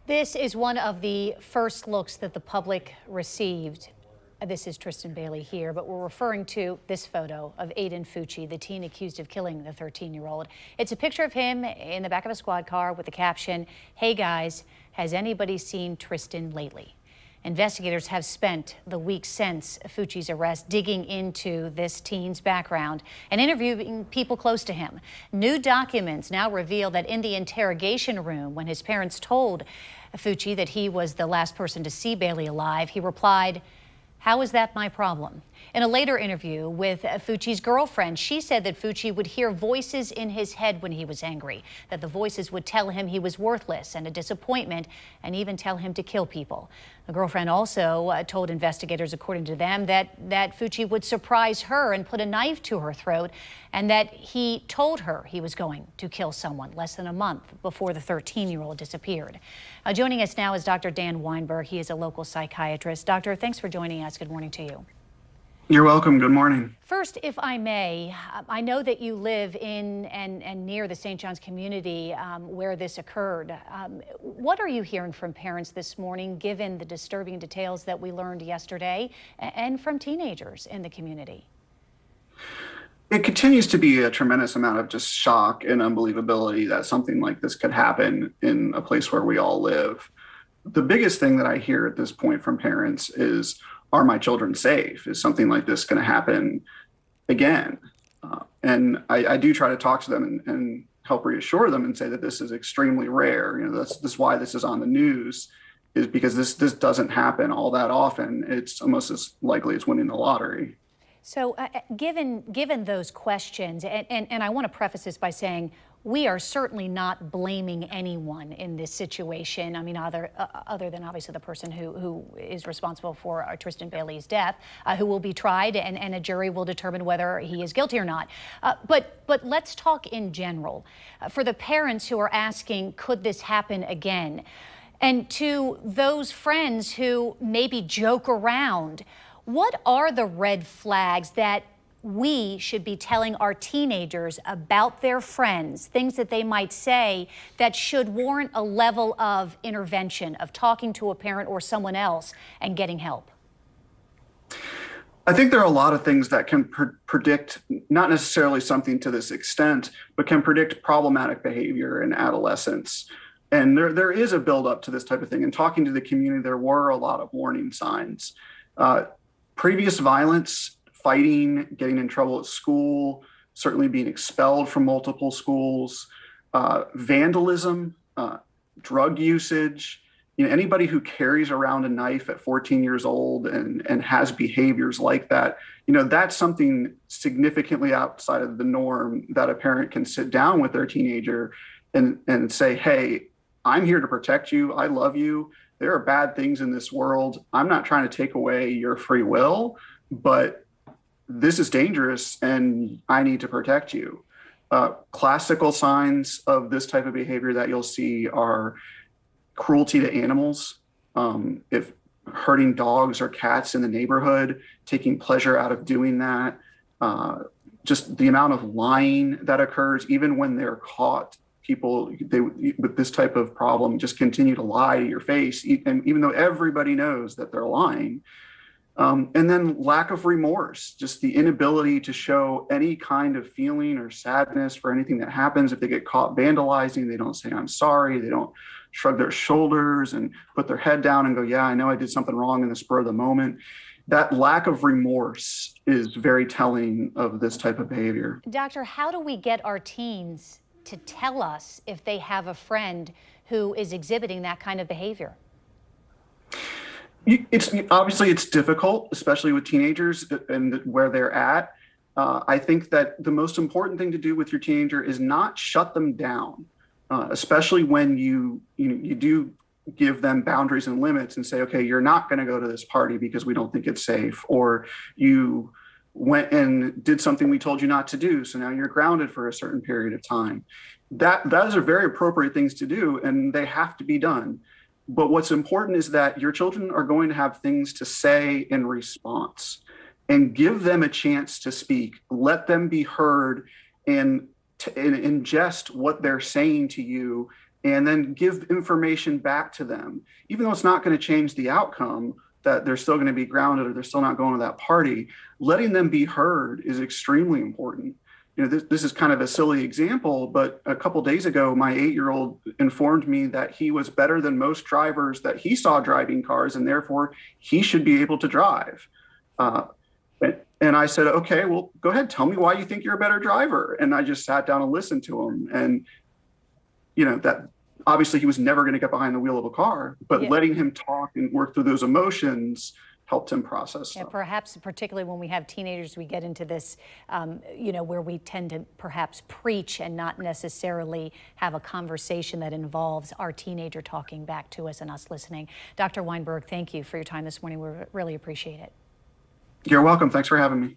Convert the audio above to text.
This is one of the first looks that the public received. This is Tristan Bailey here, but we're referring to this photo of Aiden Fucci, the teen accused of killing the 13-year-old. It's a picture of him in the back of a squad car with the caption, "Hey guys, has anybody seen Tristan lately?" Investigators have spent the week since Fucci's arrest digging into this teen's background and interviewing people close to him. New documents now reveal that in the interrogation room, when his parents told Fucci that he was the last person to see Bailey alive, he replied, "How is that my problem?" In a later interview with Fucci's girlfriend, she said that Fucci would hear voices in his head when he was angry, that the voices would tell him he was worthless and a disappointment, and even tell him to kill people. The girlfriend also told investigators, according to them, that Fucci would surprise her and put a knife to her throat, and that he told her he was going to kill someone less than a month before the 13-year-old disappeared. Joining us now is Dr. Dan Weinberg. He is a local psychiatrist. Doctor, thanks for joining us. Good morning to you. You're welcome. Good morning. First, if I may, I know that you live in and near the St. John's community where this occurred. What are you hearing from parents this morning, given the disturbing details that we learned yesterday, and from teenagers in the community? It continues to be a tremendous amount of just shock and unbelievability that something like this could happen in a place where we all live. The biggest thing that I hear at this point from parents is, are my children safe? Is something like this going to happen again? And I do try to talk to them and help reassure them and say that this is extremely rare. You know, that's why this is on the news, is because this doesn't happen all that often. It's almost as likely as winning the lottery. So given those questions, and I want to preface this by saying we are certainly not blaming anyone in this situation. I mean, other than obviously the person who is responsible for Tristan Bailey's death, who will be tried, and a jury will determine whether he is guilty or not. But let's talk in general. For the parents who are asking, could this happen again? And to those friends who maybe joke around, what are the red flags that we should be telling our teenagers about their friends, things that they might say that should warrant a level of intervention, of talking to a parent or someone else and getting help? I think there are a lot of things that can predict, not necessarily something to this extent, but can predict problematic behavior in adolescence. And there is a buildup to this type of thing. And talking to the community, there were a lot of warning signs. Previous violence, fighting, getting in trouble at school, certainly being expelled from multiple schools, vandalism, drug usage. You know, anybody who carries around a knife at 14 years old and has behaviors like that, you know, that's something significantly outside of the norm that a parent can sit down with their teenager and say, hey, I'm here to protect you. I love you. There are bad things in this world. I'm not trying to take away your free will, but this is dangerous and I need to protect you. Classical signs of this type of behavior that you'll see are cruelty to animals. If hurting dogs or cats in the neighborhood, taking pleasure out of doing that. Just the amount of lying that occurs, even when they're caught. People with this type of problem just continue to lie to your face, and even though everybody knows that they're lying. And then lack of remorse, just the inability to show any kind of feeling or sadness for anything that happens. If they get caught vandalizing, they don't say, I'm sorry. They don't shrug their shoulders and put their head down and go, yeah, I know I did something wrong in the spur of the moment. That lack of remorse is very telling of this type of behavior. Doctor, how do we get our teens to tell us if they have a friend who is exhibiting that kind of behavior? It's obviously it's difficult, especially with teenagers and where they're at. I think that the most important thing to do with your teenager is not shut them down, especially when you do give them boundaries and limits and say, okay, you're not going to go to this party because we don't think it's safe, or you went and did something we told you not to do, so now you're grounded for a certain period of time. Those are very appropriate things to do, and they have to be done. But what's important is that your children are going to have things to say in response, and give them a chance to speak. Let them be heard and ingest what they're saying to you and then give information back to them, even though it's not going to change the outcome, that they're still going to be grounded or they're still not going to that party. Letting them be heard is extremely important. This is kind of a silly example, but a couple days ago, my 8-year-old informed me that he was better than most drivers that he saw driving cars, and therefore he should be able to drive. And I said, okay, well, go ahead, tell me why you think you're a better driver. And I just sat down and listened to him. And, that obviously he was never going to get behind the wheel of a car, but letting him talk and work through those emotions helped him process stuff. Yeah, perhaps particularly when we have teenagers, we get into this, where we tend to perhaps preach and not necessarily have a conversation that involves our teenager talking back to us and us listening. Dr. Weinberg, thank you for your time this morning. We really appreciate it. You're welcome. Thanks for having me.